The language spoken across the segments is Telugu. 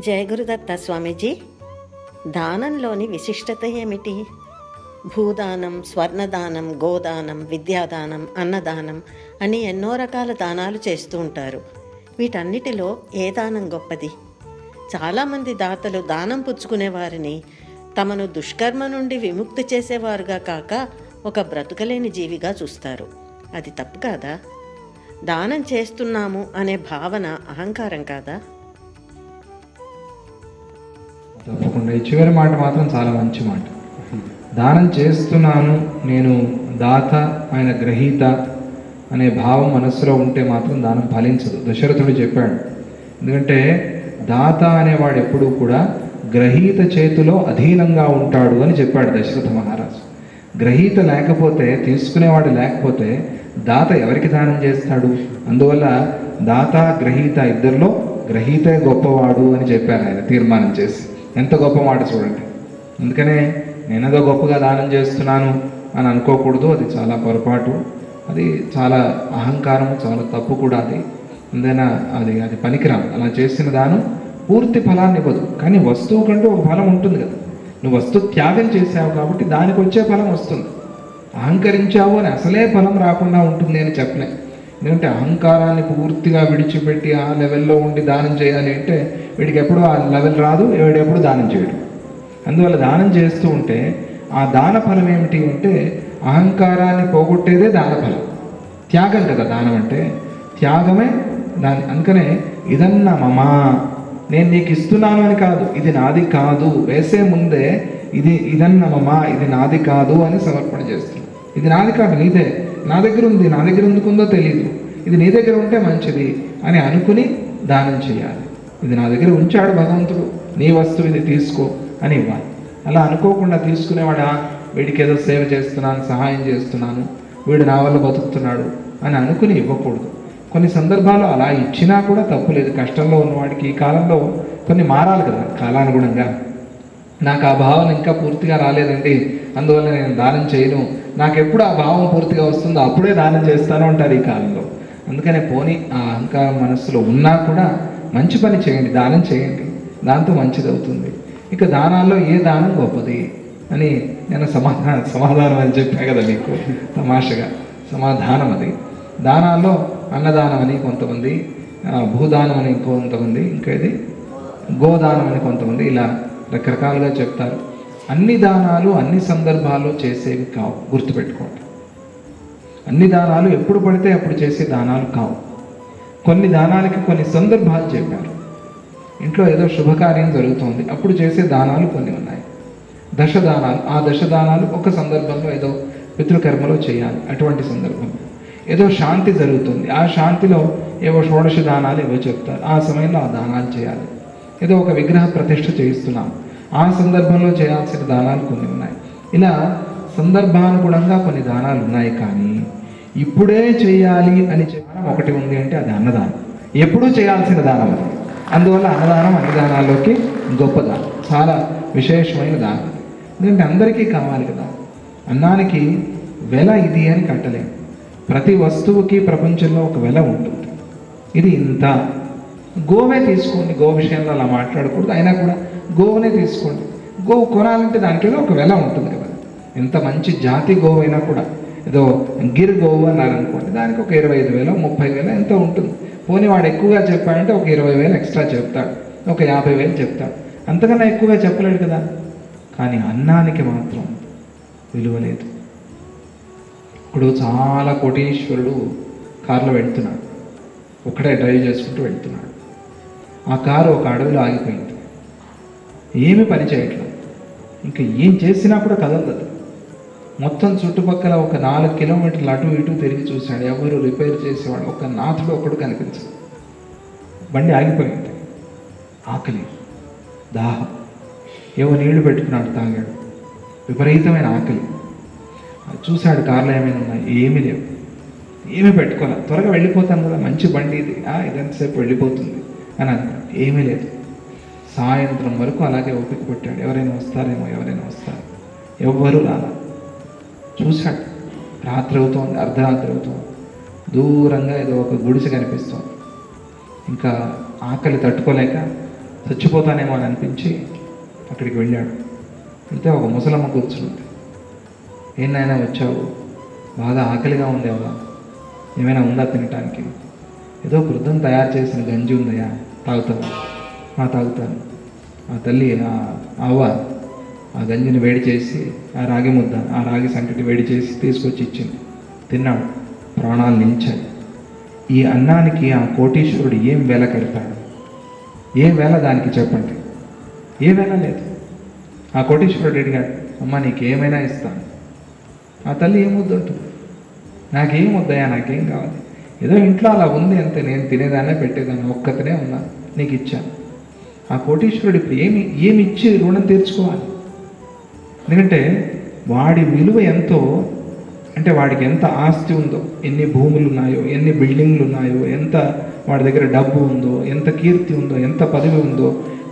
జయ గురుదత్త స్వామీజీ, దానంలోని విశిష్టత ఏమిటి? భూదానం, స్వర్ణదానం, గోదానం, విద్యాదానం, అన్నదానం అని ఎన్నో రకాల దానాలు చేస్తూ ఉంటారు. వీటన్నిటిలో ఏ దానం గొప్పది? చాలామంది దాతలు దానం పుచ్చుకునే వారిని తమను దుష్కర్మ నుండి విముక్తి చేసేవారుగా కాక ఒక బ్రతుకలేని జీవిగా చూస్తారు. అది తప్పు కాదా? దానం చేస్తున్నాము అనే భావన అహంకారం కాదా? తప్పకుండా. ఈ చివరి మాట మాత్రం చాలా మంచి మాట. దానం చేస్తున్నాను, నేను దాత, ఆయన గ్రహీత అనే భావం మనస్సులో ఉంటే మాత్రం దానం ఫలించదు. దశరథుడు చెప్పాడు. ఎందుకంటే దాత అనేవాడు ఎప్పుడూ కూడా గ్రహీత చేతిలో అధీనంగా ఉంటాడు అని చెప్పాడు దశరథ మహారాజు. గ్రహీత లేకపోతే, తీసుకునేవాడు లేకపోతే దాత ఎవరికి దానం చేస్తాడు? అందువల్ల దాత గ్రహీత ఇద్దరిలో గ్రహీతే గొప్పవాడు అని చెప్పారు ఆయన తీర్మానం చేసి. ఎంత గొప్ప మాట చూడండి. అందుకనే నేనేదో గొప్పగా దానం చేస్తున్నాను అని అనుకోకూడదు. అది చాలా పొరపాటు, అది చాలా అహంకారం, చాలా తప్పు కూడా. అది అందుకైనా అది పనికిరాదు. అలా చేసిన దానం పూర్తి ఫలాన్ని ఇవ్వదు. కానీ వస్తువు కంటూ ఒక ఫలం ఉంటుంది కదా. నువ్వు వస్తువు త్యాగం చేసావు కాబట్టి దానికి వచ్చే ఫలం వస్తుంది. అహంకరించావు అని అసలే ఫలం రాకుండా ఉంటుంది అని చెప్పలే. ఎందుకంటే అహంకారాన్ని పూర్తిగా విడిచిపెట్టి ఆ లెవెల్లో ఉండి దానం చేయాలి అంటే వీడికి ఎప్పుడు ఆ లెవెల్ రాదు, వీడు ఎప్పుడు దానం చేయడు. అందువల్ల దానం చేస్తూ ఉంటే ఆ దాన ఫలం ఏమిటి అంటే అహంకారాన్ని పోగొట్టేదే దాన ఫలం. త్యాగం కదా దానం అంటే, త్యాగమే దాని. అందుకనే ఇదన్నా మమా, నేను నీకు ఇస్తున్నాను అని కాదు, ఇది నాది కాదు, వేసే ముందే ఇదన్న మమా, ఇది నాది కాదు అని సమర్పణ చేస్తున్నాను. ఇది నాది కాదు, నీదే, నా దగ్గర ఉంది, నా దగ్గర ఎందుకుందో తెలియదు, ఇది నీ దగ్గర ఉంటే మంచిది అని అనుకుని దానం చేయాలి. ఇది నా దగ్గర ఉంచాడు భగవంతుడు, నీ వస్తువు, ఇది తీసుకో అని ఇవ్వాలి. అలా అనుకోకుండా తీసుకునేవాడా వీడికి ఏదో సేవ చేస్తున్నాను, సహాయం చేస్తున్నాను, వీడు నా వల్ల బతుకుతున్నాడు అని అనుకుని ఇవ్వకూడదు. కొన్ని సందర్భాల్లో అలా ఇచ్చినా కూడా తప్పు లేదు. కష్టంలో ఉన్నవాడికి ఈ కాలంలో కొన్ని మారాలి కదా కాలానుగుణంగా. నాకు ఆ భావన ఇంకా పూర్తిగా రాలేదండి, అందువల్ల నేను దానం చేయను, నాకు ఎప్పుడు ఆ భావం పూర్తిగా వస్తుందో అప్పుడే దానం చేస్తాను అంటారు ఈ కాలంలో. అందుకనే పోనీ ఆ అహంకారం మనస్సులో ఉన్నా కూడా మంచి పని చేయండి, దానం చేయండి, దాంతో మంచిది అవుతుంది. ఇక దానాల్లో ఏ దానం గొప్పది అని నేను సమాధానం అని చెప్పా కదా మీకు, తమాషగా సమాధానం. అది దానాల్లో అన్నదానం అని కొంతమంది, భూదానం అని కొంతమంది, ఇంకా ఇది గోదానం అని కొంతమంది, ఇలా రకరకాలుగా చెప్తారు. అన్ని దానాలు అన్ని సందర్భాల్లో చేసేవి కావు, గుర్తుపెట్టుకోండి. అన్ని దానాలు ఎప్పుడు పడితే అప్పుడు చేసే దానాలు కావు. కొన్ని దానాలకి కొన్ని సందర్భాలు చెప్పారు. ఇంట్లో ఏదో శుభకార్యం జరుగుతుంది, అప్పుడు చేసే దానాలు కొన్ని ఉన్నాయి. దశదానాలు, ఆ దశదానాలు ఒక సందర్భంలో ఏదో పితృకర్మలో చేయాలి, అటువంటి సందర్భంలో. ఏదో శాంతి జరుగుతుంది, ఆ శాంతిలో ఏవో షోడశ దానాలు ఏవో చెప్తారు, ఆ సమయంలో ఆ దానాలు చేయాలి. ఏదో ఒక విగ్రహ ప్రతిష్ఠ చేయిస్తున్నాం, ఆ సందర్భంలో చేయాల్సిన దానాలు కొన్ని ఉన్నాయి. ఇలా సందర్భానుగుణంగా కొన్ని దానాలు ఉన్నాయి. కానీ ఇప్పుడే చేయాలి అని చెప్పడం ఒకటి ఉంది అంటే అది అన్నదానం. ఎప్పుడూ చేయాల్సిన దానం అది. అందువల్ల అన్నదానం అన్ని దానాల్లోకి గొప్ప దానం, చాలా విశేషమైన దానం. ఎందుకంటే అందరికీ కావాలి కదా. అన్నానికి వెల ఇది అని కట్టలేము. ప్రతి వస్తువుకి ప్రపంచంలో ఒక వెల ఉంటుంది. ఇది ఇంత. గోవే తీసుకోండి, గో విషయంలో అలా మాట్లాడకూడదు, అయినా కూడా గోవునే తీసుకోండి. గోవు కొనాలంటే దాంట్లో ఒక వెల ఉంటుంది కదా. ఎంత మంచి జాతి గోవు అయినా కూడా, ఏదో గిర్ గోవు అన్నారనుకోండి, దానికి ఒక 25,000 30,000 ఎంతో ఉంటుంది. పోనీ వాడు ఎక్కువగా చెప్పాడంటే ఒక 20,000 ఎక్స్ట్రా చెప్తాడు, ఒక 50,000 చెప్తాడు, అంతకన్నా ఎక్కువగా చెప్పలేడు కదా. కానీ అన్నానికి మాత్రం విలువ లేదు. ఇప్పుడు చాలా కోటీశ్వరుడు కారులో వెళ్తున్నాడు, ఒక్కడే డ్రైవ్ చేసుకుంటూ వెళ్తున్నాడు. ఆ కారు ఒక అడవిలో ఆగిపోయింది, ఏమి పని చేయట్లేదు, ఇంకా ఏం చేసినా కూడా కదలదు. మొత్తం చుట్టుపక్కల ఒక 4 కిలోమీటర్లు అటు ఇటు తిరిగి చూశాడు, ఎవరు రిపేర్ చేసేవాడు ఒక నాథుడు ఒకడు కనిపించదు. బండి ఆగిపోయింది. ఆకలి, దాహం, ఏవో నీళ్లు పెట్టుకున్నాడు, తాగాడు. విపరీతమైన ఆకలి. చూశాడు కార్లో ఏమైనా ఉన్నాయి, ఏమీ లేవు, ఏమీ పెట్టుకోలే. త్వరగా వెళ్ళిపోతాను కదా, మంచి బండి ఇది, ఇదంతసేపు వెళ్ళిపోతుంది అని అనుకున్నాడు. ఏమీ లేదు. సాయంత్రం వరకు అలాగే ఓపిక పెట్టాడు, ఎవరైనా వస్తారేమో, ఎవరైనా వస్తారు. ఎవ్వరూ రాలా. చూశాడు, రాత్రి అవుతోంది, అర్ధరాత్రి అవుతోంది. దూరంగా ఏదో ఒక గుడిసె కనిపిస్తోంది. ఇంకా ఆకలి తట్టుకోలేక చచ్చిపోతానేమో అని అనిపించి అక్కడికి వెళ్ళాడు. వెళ్తే ఒక ముసలమ్మ కూర్చుంది. ఏం నాయనా వచ్చావు, బాగా ఆకలిగా ఉండేవా, ఏమైనా ఉందా తినటానికి? ఏదో వృద్ధం తయారు చేసిన గంజి ఉందయ్యా, తాగుతావా? తాగుతాను. ఆ తల్లి అవ్వ ఆ గంజిని వేడి చేసి ఆ రాగి ముద్ద, ఆ రాగి సంకటి వేడి చేసి తీసుకొచ్చి ఇచ్చింది. తిన్నాడు, ప్రాణాలు నిలిచాయి. ఈ అన్నానికి ఆ కోటీశ్వరుడు ఏం వేల కడతాడు? ఏ వేల దానికి చెప్పండి? ఏ వేల లేదు. ఆ కోటీశ్వరుడు అడిగాడు, అమ్మ నీకు ఏమైనా ఇస్తాను. ఆ తల్లి ఏమొద్దంటుంది, నాకేం వద్దయా, నాకేం కావాలి, ఏదో ఇంట్లో అలా ఉంది అంతే, నేను తినేదాన్నే పెట్టేదాన్ని, ఒక్కతనే ఉన్నా, నీకు ఇచ్చాను. ఆ కోటీశ్వరుడు ఇప్పుడు ఏమి ఇచ్చి రుణం తీర్చుకోవాలి? ఎందుకంటే వాడి విలువ ఎంతో, అంటే వాడికి ఎంత ఆస్తి ఉందో, ఎన్ని భూములు ఉన్నాయో, ఎన్ని బిల్డింగ్లు ఉన్నాయో, ఎంత వాడి దగ్గర డబ్బు ఉందో, ఎంత కీర్తి ఉందో, ఎంత పదవి ఉందో,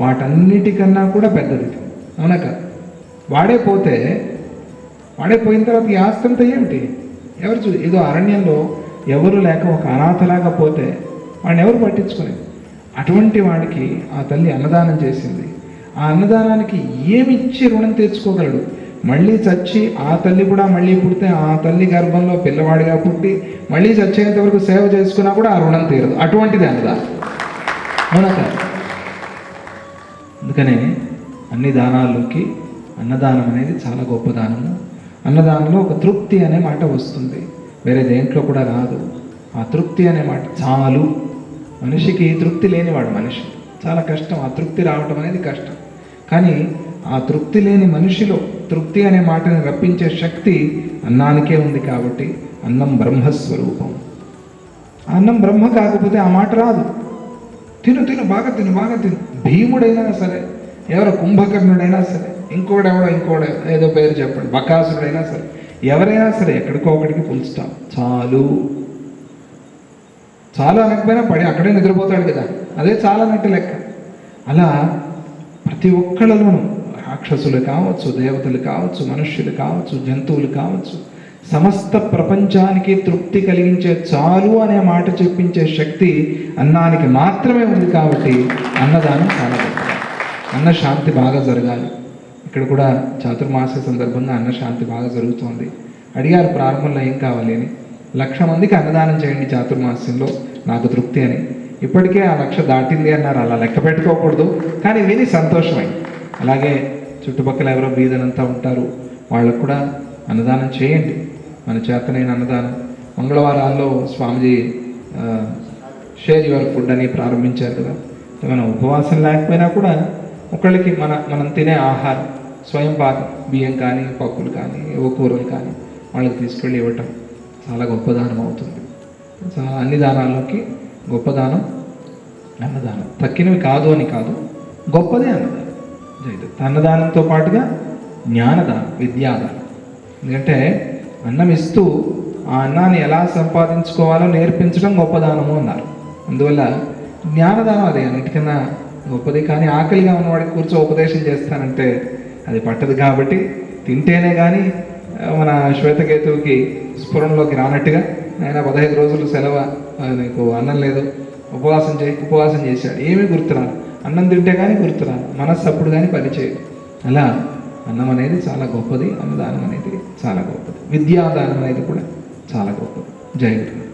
వాటన్నిటికన్నా కూడా పెద్దది. అవునా కదా? వాడే పోయిన తర్వాత ఈ ఆస్తి అంతా ఏమిటి? ఎవరు ఏదో అరణ్యంలో ఎవరు లేక ఒక అనాథలాగా పోతే వాడిని ఎవరు పట్టించుకోలేదు. అటువంటి వాడికి ఆ తల్లి అన్నదానం చేసింది. ఆ అన్నదానానికి ఏమిచ్చి రుణం తీర్చుకోగలడు? మళ్ళీ చచ్చి ఆ తల్లి కూడా మళ్ళీ పుడితే ఆ తల్లి గర్భంలో పిల్లవాడిగా పుట్టి మళ్ళీ చచ్చేంత వరకు సేవ చేసుకున్నా కూడా ఆ రుణం తీరదు. అటువంటిది అన్నదానం. అవునా కాదు? అందుకనే అన్ని దానాల్లోకి అన్నదానం అనేది చాలా గొప్ప దానము. అన్నదానంలో ఒక తృప్తి అనే మాట వస్తుంది, వేరే దేంట్లో కూడా రాదు. ఆ తృప్తి అనే మాట చాలు. మనిషికి తృప్తి లేనివాడు మనిషి, చాలా కష్టం. ఆ తృప్తి రావటం అనేది కష్టం. కానీ ఆ తృప్తి లేని మనిషిలో తృప్తి అనే మాటని రప్పించే శక్తి అన్నానికే ఉంది. కాబట్టి అన్నం బ్రహ్మస్వరూపం. అన్నం బ్రహ్మ కాకపోతే ఆ మాట రాదు. తిను తిను, బాగా తిను, బాగా తిను. భీముడైనా సరే, ఎవరో కుంభకర్ణుడైనా సరే, ఇంకోడెవడో ఏదో పేరు చెప్పండి, బకాసుడైనా సరే, ఎవరైనా సరే ఎక్కడికో ఒకటికి పులుస్తాం. చాలు అనకపోయినా పడి అక్కడే నిద్రపోతాడు కదా, అదే చాలా అన్నట్టు లెక్క. అలా ప్రతి ఒక్కళ్ళలోనూ రాక్షసులు కావచ్చు, దేవతలు కావచ్చు, మనుష్యులు కావచ్చు, జంతువులు కావచ్చు, సమస్త ప్రపంచానికి తృప్తి కలిగించే చాలు అనే మాట చెప్పించే శక్తి అన్నానికి మాత్రమే ఉంది. కాబట్టి అన్నదానం చాలా గొప్ప. అన్నశాంతి బాగా జరగాలి. ఇక్కడ కూడా చాతుర్మాస సందర్భంగా అన్నశాంతి బాగా జరుగుతోంది. అడిగారు ప్రారంభంలో ఏం కావాలి అని. 1,00,000 మందికి అన్నదానం చేయండి చాతుర్మాస్యంలో, నాకు తృప్తి అని. ఇప్పటికే ఆ 1,00,000 దాటింది అన్నారు. అలా లెక్క పెట్టుకోకూడదు, కానీ విని సంతోషమైంది. అలాగే చుట్టుపక్కల ఎవరో బీదలంతా ఉంటారు, వాళ్ళకు కూడా అన్నదానం చేయండి. మన చేతనైన అన్నదానం. మంగళవారాల్లో స్వామిజీ షేర్ యువర్ ఫుడ్ అని ప్రారంభించారు కదా. మనం ఉపవాసం లేకపోయినా కూడా ఒకళ్ళకి మనం తినే ఆహారం, స్వయం పాకం, బియ్యం కానీ, పప్పులు కానీ, ఏవో కూరలు కానీ వాళ్ళకి తీసుకెళ్ళి ఇవ్వటం చాలా గొప్పదానం అవుతుంది. చాలా అన్ని దానాల్లోకి గొప్పదానం అన్నదానం. తక్కినవి కాదు అని కాదు, గొప్పదే అన్నదానం. జయదత్త. అన్నదానంతో పాటుగా జ్ఞానదానం, విద్యాదానం. ఎందుకంటే అన్నం ఇస్తూ ఆ అన్నాన్ని ఎలా సంపాదించుకోవాలో నేర్పించడం గొప్పదానము అన్నారు. అందువల్ల జ్ఞానదానం అదే అన్నిటికన్నా గొప్పది. కానీ ఆకలిగా ఉన్నవాడికి కూర్చో ఉపదేశం చేస్తానంటే అది పట్టదు. కాబట్టి తింటేనే కానీ మన శ్వేతకేతువుకి స్ఫురణలోకి రానట్టుగా ఆయన 15 రోజులు సెలవు, నీకు అన్నం లేదు, ఉపవాసం చేశాడు. ఏమీ గుర్తురాదు. అన్నం తింటే కానీ గుర్తురాదు, మనస్సు అప్పుడు కానీ పనిచేయదు. అలా అన్నం అనేది చాలా గొప్పది, అన్నదానం అనేది చాలా గొప్పది, విద్యాదానం అనేది కూడా చాలా గొప్పది. జయ గురు.